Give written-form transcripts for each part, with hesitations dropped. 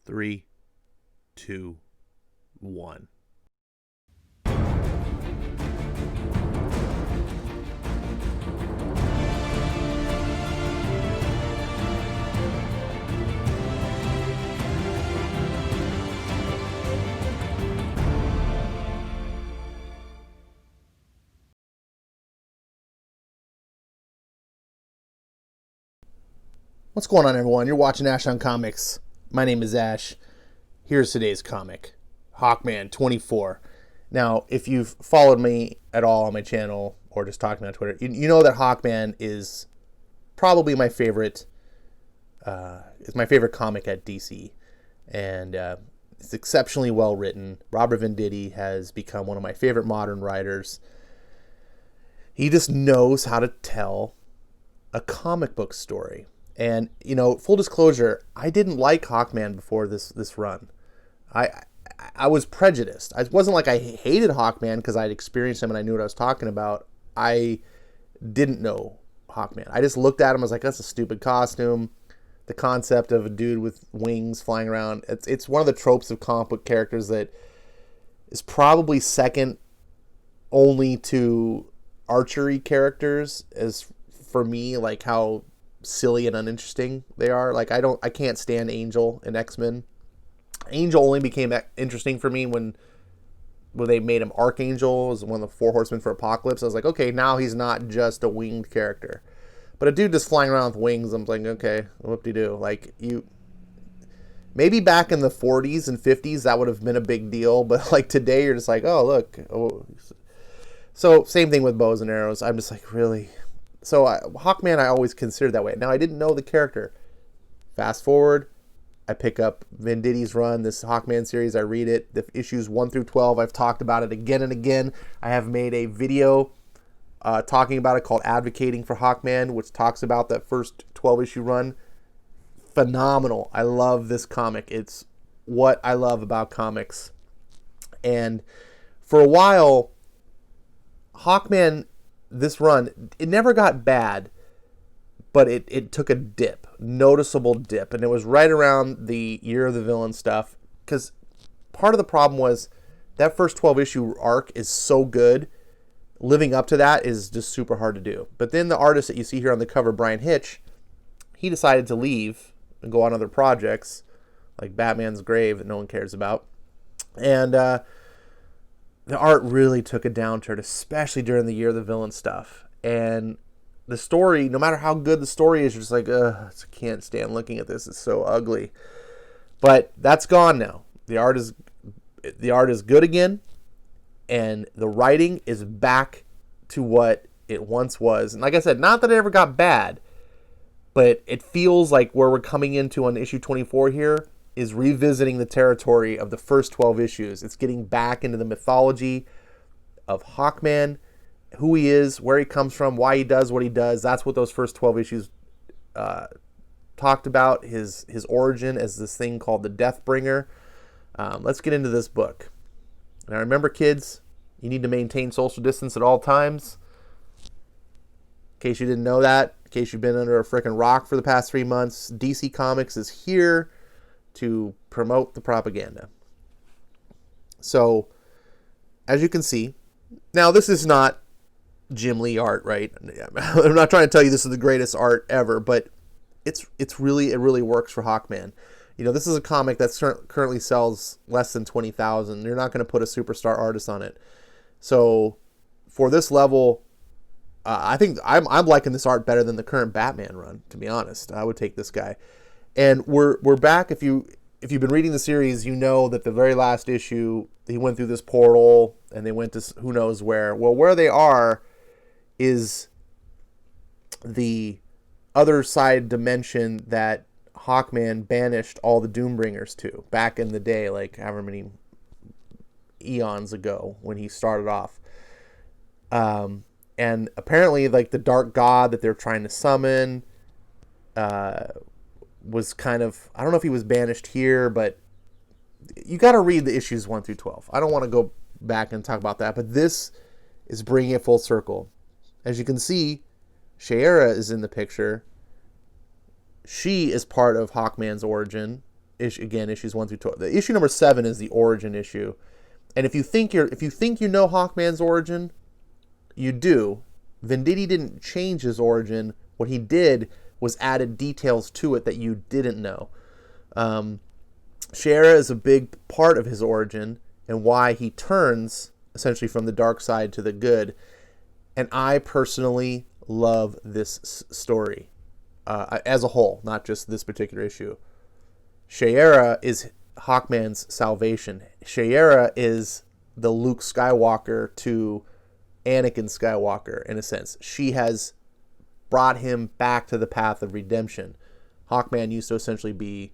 Three, two, one. What's going on, everyone? You're watching Ash on Comics. My name is Ash. Here's today's comic, Hawkman 24. Now, if you've followed me at all on my channel or just talking on Twitter, you know that Hawkman is probably my favorite. It's my favorite comic at DC, and it's exceptionally well written. Robert Venditti has become one of my favorite modern writers. He just knows how to tell a comic book story. And, you know, full disclosure, I didn't like Hawkman before this run. I was prejudiced. It wasn't like I hated Hawkman because I'd experienced him and I knew what I was talking about. I didn't know Hawkman. I just looked at him, I was like, that's a stupid costume. The concept of a dude with wings flying around. It's one of the tropes of comic book characters that is probably second only to archery characters as for me, like how silly and uninteresting they are. Like I can't stand Angel in X-Men. Angel only became interesting for me when they made him Archangel as one of the four horsemen for Apocalypse. I was like, okay, now he's not just a winged character. But a dude just flying around with wings, I'm like, okay, whoop-de-doo. Like, maybe back in the 40s and 50s that would have been a big deal, but like today you're just like, oh, look. Oh. So same thing with bows and arrows. I'm just like, really? So Hawkman I always considered that way. Now I didn't know the character. Fast forward, I pick up Venditti's run, this Hawkman series. I read it, the issues 1 through 12. I've talked about it again and again. I have made a video talking about it called Advocating for Hawkman, which talks about that first 12-issue run. Phenomenal. I love this comic. It's what I love about comics. And for a while, Hawkman, this run, it never got bad, but it took a dip, noticeable dip, and it was right around the Year of the Villain stuff, because part of the problem was that first 12-issue arc is so good, living up to that is just super hard to do. But then the artist that you see here on the cover, Brian Hitch, he decided to leave and go on other projects, like Batman's Grave that no one cares about, and the art really took a downturn, especially during the Year of the Villain stuff. And the story, no matter how good the story is, you're just like, I can't stand looking at this. It's so ugly. But that's gone now. The art is good again, and the writing is back to what it once was. And like I said, not that it ever got bad, but it feels like where we're coming into on issue 24 here is revisiting the territory of the first 12 issues. It's getting back into the mythology of Hawkman, who he is, where he comes from, why he does what he does. That's what those first 12 issues talked about, his origin as this thing called the Deathbringer. Let's get into this book. Now remember, kids, you need to maintain social distance at all times. In case you didn't know that, in case you've been under a freaking rock for the past 3 months, DC Comics is here to promote the propaganda. So, as you can see, now this is not Jim Lee art, right? I'm not trying to tell you this is the greatest art ever, but it really works for Hawkman. You know, this is a comic that currently sells less than 20,000. You're not going to put a superstar artist on it. So, for this level, I think I'm liking this art better than the current Batman run, to be honest. I would take this guy. And we're back. If you've been reading the series, you know that the very last issue, he went through this portal and they went to who knows where. Well, where they are is the other side dimension that Hawkman banished all the Doombringers to back in the day, like however many eons ago when he started off. And apparently, like the dark god that they're trying to summon was kind of, I don't know if he was banished here, but you got to read the issues 1 through 12. I don't want to go back and talk about that, but this is bringing it full circle. As you can see, Shiera is in the picture. She is part of Hawkman's origin issues 1 through 12. The issue number 7 is the origin issue. And if you think you know Hawkman's origin, you do. Venditti didn't change his origin. What he did was added details to it that you didn't know. Shiera is a big part of his origin and why he turns essentially from the dark side to the good. And I personally love this story as a whole, not just this particular issue. Shiera is Hawkman's salvation. Shiera is the Luke Skywalker to Anakin Skywalker, in a sense. She has brought him back to the path of redemption. Hawkman used to essentially be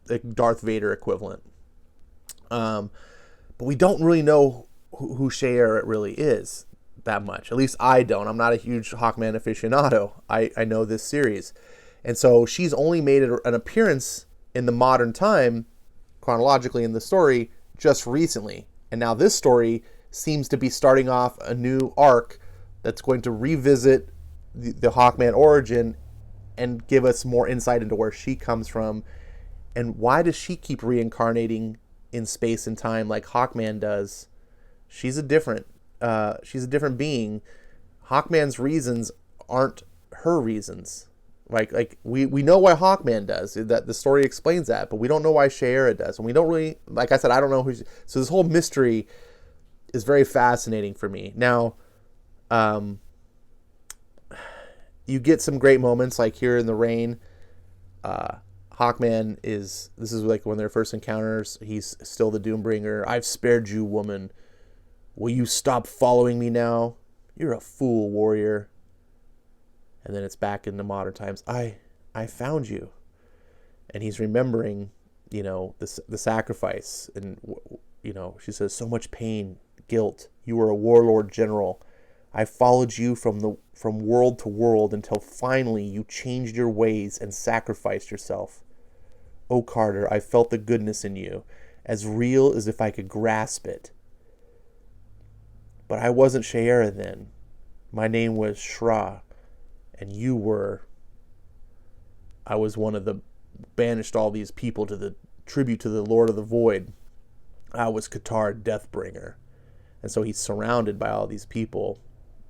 a Darth Vader equivalent. But we don't really know who Shiera really is that much. At least I don't. I'm not a huge Hawkman aficionado. I know this series. And so she's only made an appearance in the modern time, chronologically in the story, just recently. And now this story seems to be starting off a new arc that's going to revisit the Hawkman origin and give us more insight into where she comes from and why does she keep reincarnating in space and time like Hawkman does. She's a different being. Hawkman's reasons aren't her reasons. Like we know why Hawkman does, that the story explains that, but we don't know why Shiera does. And we don't really, like I said, I don't know so this whole mystery is very fascinating for me. Now, you get some great moments like here in the rain. Hawkman this is like one of their first encounters. He's still the Doombringer. I've spared you, woman. Will you stop following me now? You're a fool, warrior. And then it's back into modern times. I found you. And he's remembering, the sacrifice. And, she says, so much pain, guilt. You were a warlord general. I followed you from world to world until finally you changed your ways and sacrificed yourself. Oh, Carter, I felt the goodness in you, as real as if I could grasp it. But I wasn't Shiera then. My name was Shra. And you were. I was one of the banished all these people to the tribute to the Lord of the Void. I was Ktar Deathbringer. And so he's surrounded by all these people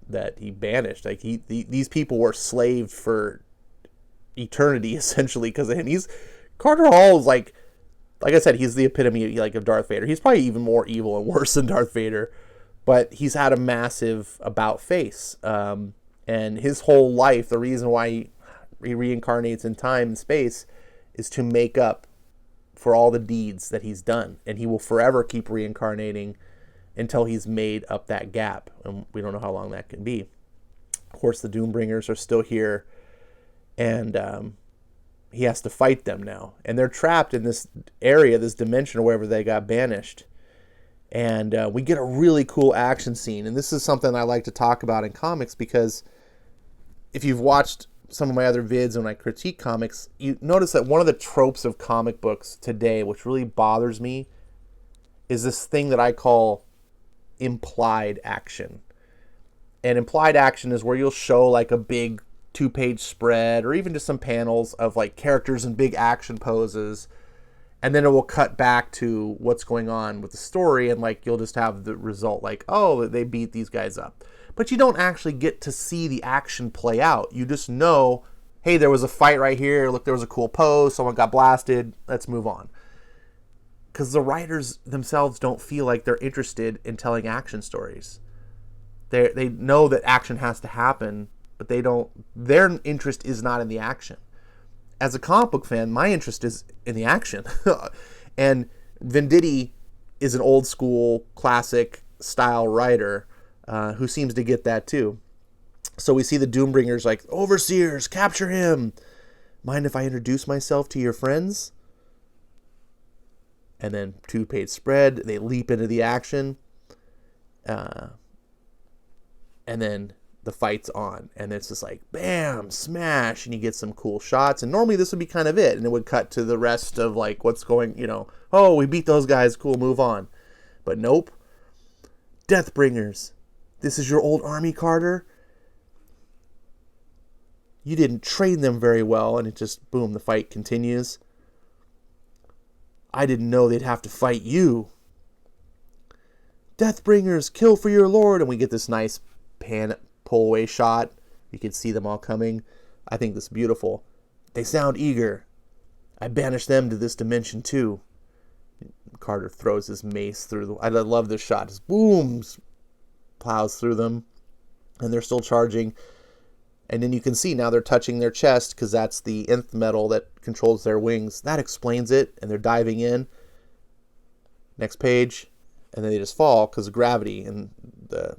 that he banished. Like these people were slaved for eternity essentially because of him. Carter Hall is like I said, he's the epitome of Darth Vader. He's probably even more evil and worse than Darth Vader, but he's had a massive about face. And his whole life, the reason why he reincarnates in time and space is to make up for all the deeds that he's done. And he will forever keep reincarnating until he's made up that gap. And we don't know how long that can be. Of course, the Doombringers are still here. And he has to fight them now. And they're trapped in this area, this dimension, or wherever they got banished. And we get a really cool action scene. And this is something I like to talk about in comics because if you've watched some of my other vids when I critique comics, you notice that one of the tropes of comic books today, which really bothers me, is this thing that I call implied action. And implied action is where you'll show like a big 2-page spread or even just some panels of like characters in big action poses. And then it will cut back to what's going on with the story. And like, you'll just have the result like, oh, they beat these guys up. But you don't actually get to see the action play out. You just know, hey, there was a fight right here. Look, there was a cool pose. Someone got blasted. Let's move on. Because the writers themselves don't feel like they're interested in telling action stories. They know that action has to happen, but their interest is not in the action. As a comic book fan, my interest is in the action. And Venditti is an old school, classic style writer who seems to get that too. So we see the Doombringers like, overseers, capture him. Mind if I introduce myself to your friends? And then 2-page spread, they leap into the action. And then the fight's on. And it's just like, bam, smash. And you get some cool shots. And normally this would be kind of it. And it would cut to the rest of like what's going, oh, we beat those guys. Cool, move on. But nope. Deathbringers. This is your old army, Carter? You didn't train them very well. And it just, boom, the fight continues. I didn't know they'd have to fight you. Deathbringers, kill for your lord. And we get this nice pull away shot. You can see them all coming. I think this is beautiful. They sound eager. I banish them to this dimension too. Carter throws his mace through I love this shot. Just booms, plows through them, and they're still charging. And then you can see now they're touching their chest because that's the nth metal that controls their wings. That explains it, and they're diving in. Next page, and then they just fall because of gravity, and the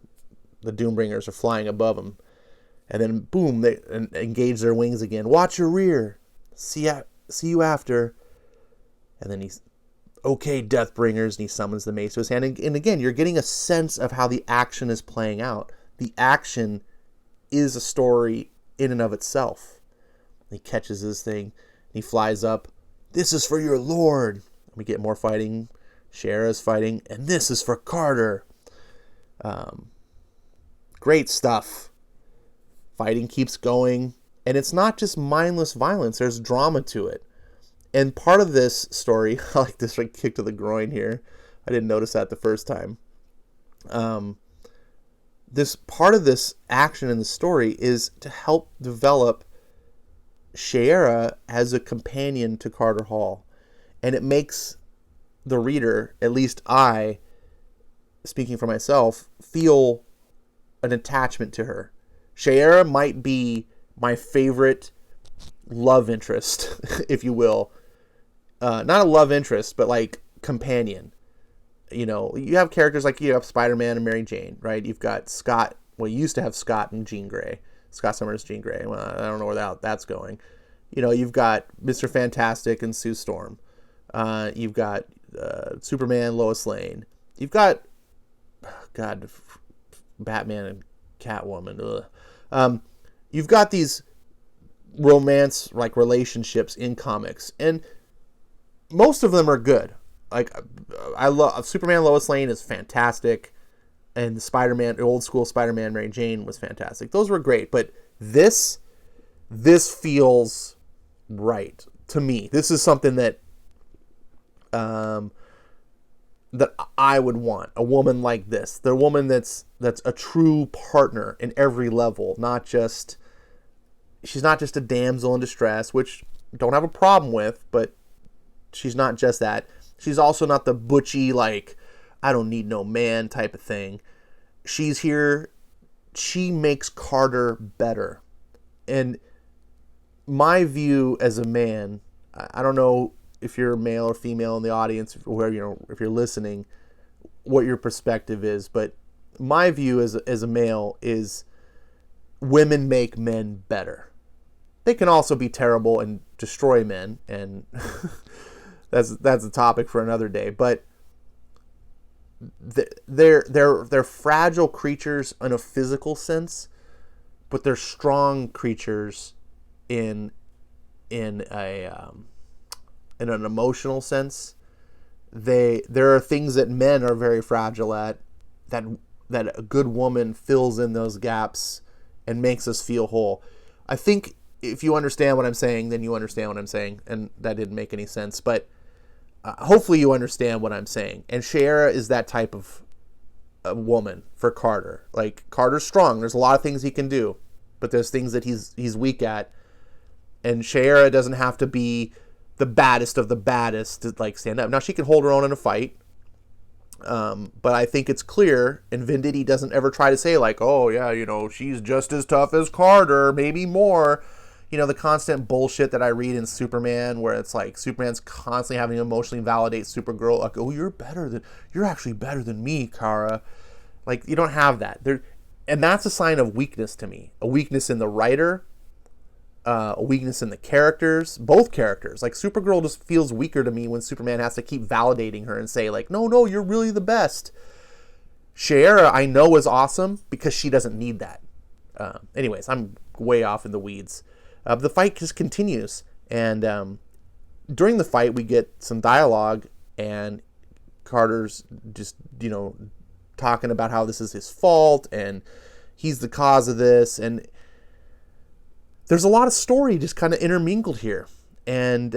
Doombringers are flying above them. And then boom, they engage their wings again. Watch your rear. See you after. And then he's, okay, Deathbringers, and he summons the mace to his hand. And again, you're getting a sense of how the action is playing out. The action is a story in and of itself. He catches this thing, and he flies up. This is for your lord. We get more fighting. Shayera's fighting, and this is for Carter. Great stuff. Fighting keeps going, and it's not just mindless violence. There's drama to it. And part of this story, I like this like kick to the groin here. I didn't notice that the first time. This part of this action in the story is to help develop Shayera as a companion to Carter Hall. And it makes the reader, at least I, speaking for myself, feel an attachment to her. Shayera might be my favorite love interest, if you will. Not a love interest, but like companion. You know, you have characters like you have Spider-Man and Mary Jane, right? You've got Scott. Well, you used to have Scott and Jean Grey. Scott Summers, Jean Grey. Well, I don't know where that's going. You know, you've got Mr. Fantastic and Sue Storm. You've got Superman, Lois Lane. You've got, God, Batman and Catwoman. You've got these romance like relationships in comics, and most of them are good. Like, I love Superman, Lois Lane is fantastic, and Spider-Man, old school Spider-Man, Mary Jane was fantastic. Those were great, but this feels right to me. This is something that that I would want, a woman like this. The woman that's a true partner in every level, she's not just a damsel in distress, which I don't have a problem with, but she's not just that. She's also not the butchy, like, I don't need no man type of thing. She's here. She makes Carter better. And my view as a man, I don't know if you're male or female in the audience, or if you're listening, what your perspective is, but my view as a male is women make men better. They can also be terrible and destroy men, and that's a topic for another day. But they're fragile creatures in a physical sense, but they're strong creatures in an emotional sense. There are things that men are very fragile at that a good woman fills in those gaps and makes us feel whole. I think if you understand what I'm saying, then you understand what I'm saying, and that didn't make any sense, but hopefully you understand what I'm saying. And Shayera is that type of a woman for Carter. Like, Carter's strong. There's a lot of things he can do, but there's things that he's weak at. And Shayera doesn't have to be the baddest of the baddest to like stand up. Now, she can hold her own in a fight, but I think it's clear, and Venditti doesn't ever try to say like, oh yeah, you know, she's just as tough as Carter, maybe more. You know, the constant bullshit that I read in Superman, where it's like Superman's constantly having to emotionally validate Supergirl, like, oh, you're actually better than me, Kara. Like, you don't have that there, and that's a sign of weakness to me. A weakness in the writer, a weakness in the characters, both characters. Like, Supergirl just feels weaker to me when Superman has to keep validating her and say like, no, you're really the best. Shayera, I know, is awesome because she doesn't need that. Anyways, I'm way off in the weeds. The fight just continues, and during the fight we get some dialogue, and Carter's just, talking about how this is his fault and he's the cause of this, and there's a lot of story just kind of intermingled here, and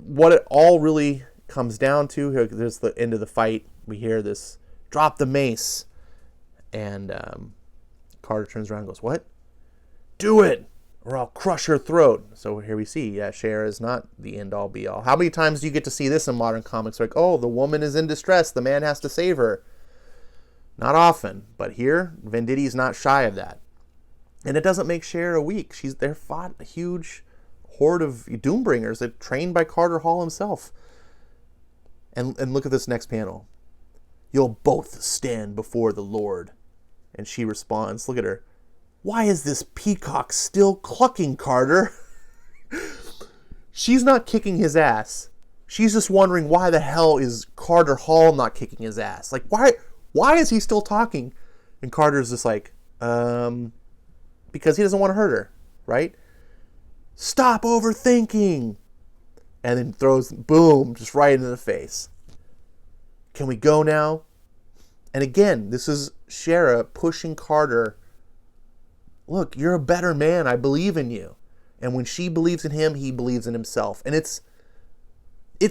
what it all really comes down to, here, there's the end of the fight. We hear this, drop the mace. And Carter turns around and goes, what? Do it, or I'll crush her throat. So here we see, Cher is not the end-all, be-all. How many times do you get to see this in modern comics? Like, oh, the woman is in distress. The man has to save her. Not often. But here, Venditti's not shy of that. And it doesn't make Cher weak. They fought a huge horde of Doombringers that trained by Carter Hall himself. And look at this next panel. You'll both stand before the Lord. And she responds, look at her. Why is this peacock still clucking, Carter? She's not kicking his ass. She's just wondering why the hell is Carter Hall not kicking his ass? Like, why is he still talking? And Carter's just like, because he doesn't want to hurt her, right? Stop overthinking. And then throws, boom, just right into the face. Can we go now? And again, this is Shara pushing Carter. Look, you're a better man. I believe in you. And when she believes in him, he believes in himself. And it's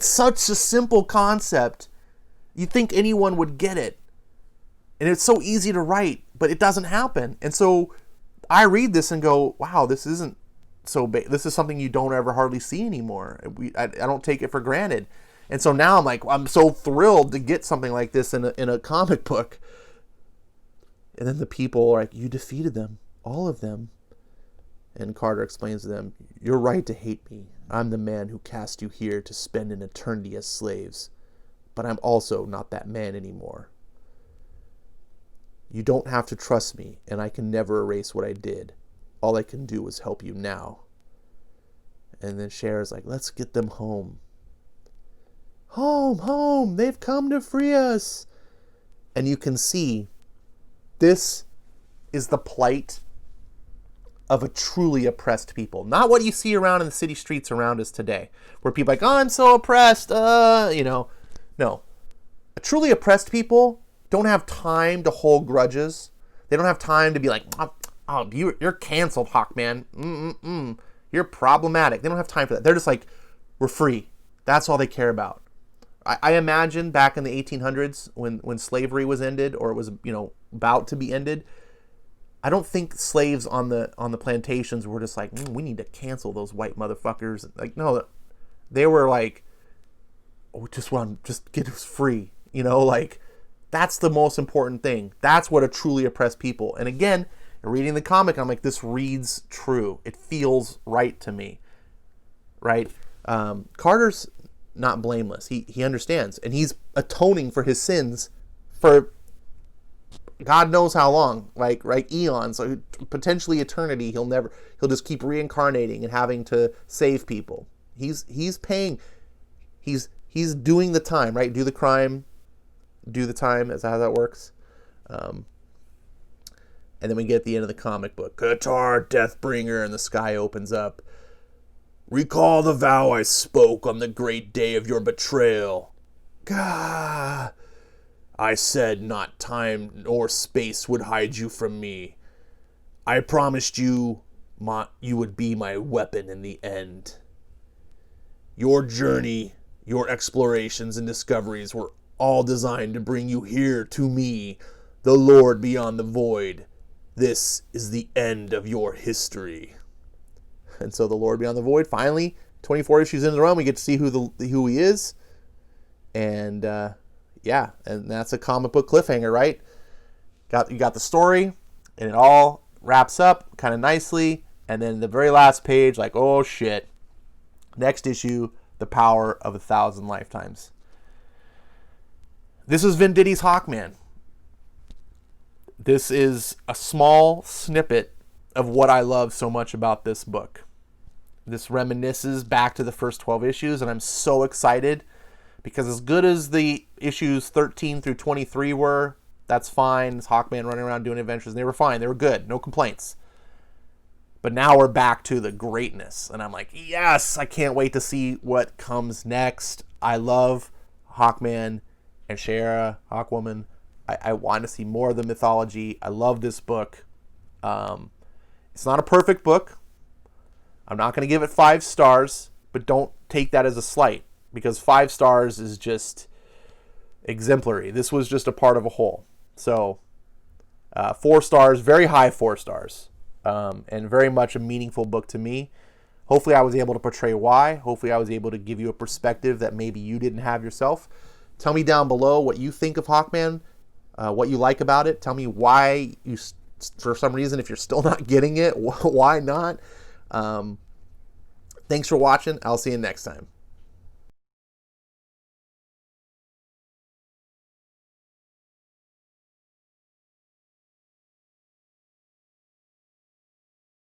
such a simple concept. You'd think anyone would get it. And it's so easy to write, but it doesn't happen. And so I read this and go, wow, this isn't so big. This is something you don't ever hardly see anymore. I don't take it for granted. And so now I'm like, I'm so thrilled to get something like this in a comic book. And then the people are like, you defeated them. All of them. And Carter explains to them, you're right to hate me. I'm the man who cast you here to spend an eternity as slaves. But I'm also not that man anymore. You don't have to trust me, and I can never erase what I did. All I can do is help you now. And then Cher's like, let's get them home. Home, home, they've come to free us. And you can see this is the plight of a truly oppressed people. Not what you see around in the city streets around us today, where people are like, oh, I'm so oppressed, No. A truly oppressed people don't have time to hold grudges. They don't have time to be like, oh, you're canceled, Hawkman. You're problematic. They don't have time for that. They're just like, we're free. That's all they care about. I imagine back in the 1800s when slavery was ended, or it was, about to be ended, I don't think slaves on the plantations were just like, we need to cancel those white motherfuckers. Like, no, they were like, oh, just get us free. Like, that's the most important thing. That's what a truly oppressed people. And again, reading the comic, I'm like, this reads true. It feels right to me, right? Carter's not blameless. He understands, and he's atoning for his sins for God knows how long, like eons, so potentially eternity. He'll just keep reincarnating and having to save people. He's paying. He's doing the time, right? Do the crime, do the time. Is that how that works? And then we get at the end of the comic book, Ktar Deathbringer, and the sky opens up. Recall the vow I spoke on the great day of your betrayal. Gah! I said not time nor space would hide you from me. I promised you you would be my weapon in the end. Your journey, your explorations and discoveries were all designed to bring you here to me, the Lord beyond the void. This is the end of your history. And so the Lord Beyond the Void, finally, 24 issues into the run, we get to see who he is. And and that's a comic book cliffhanger, right? You got the story, and it all wraps up kind of nicely. And then the very last page, like, oh shit. Next issue, The Power of 1,000 Lifetimes. This is Venditti's Hawkman. This is a small snippet of what I love so much about this book. This reminisces back to the first 12 issues, and I'm so excited because as good as the issues 13 through 23 were, that's fine. It's Hawkman running around doing adventures, and they were fine. They were good. No complaints. But now we're back to the greatness, and I'm like, yes, I can't wait to see what comes next. I love Hawkman and Shara, Hawkwoman. I want to see more of the mythology. I love this book. It's not a perfect book. I'm not going to give it 5 stars, but don't take that as a slight, because 5 stars is just exemplary. This was just a part of a whole. So 4 stars, very high 4 stars, and very much a meaningful book to me. Hopefully I was able to portray why. Hopefully I was able to give you a perspective that maybe you didn't have yourself. Tell me down below what you think of Hawkman, what you like about it. Tell me why you, for some reason, if you're still not getting it, why not? Thanks for watching. I'll see you next time.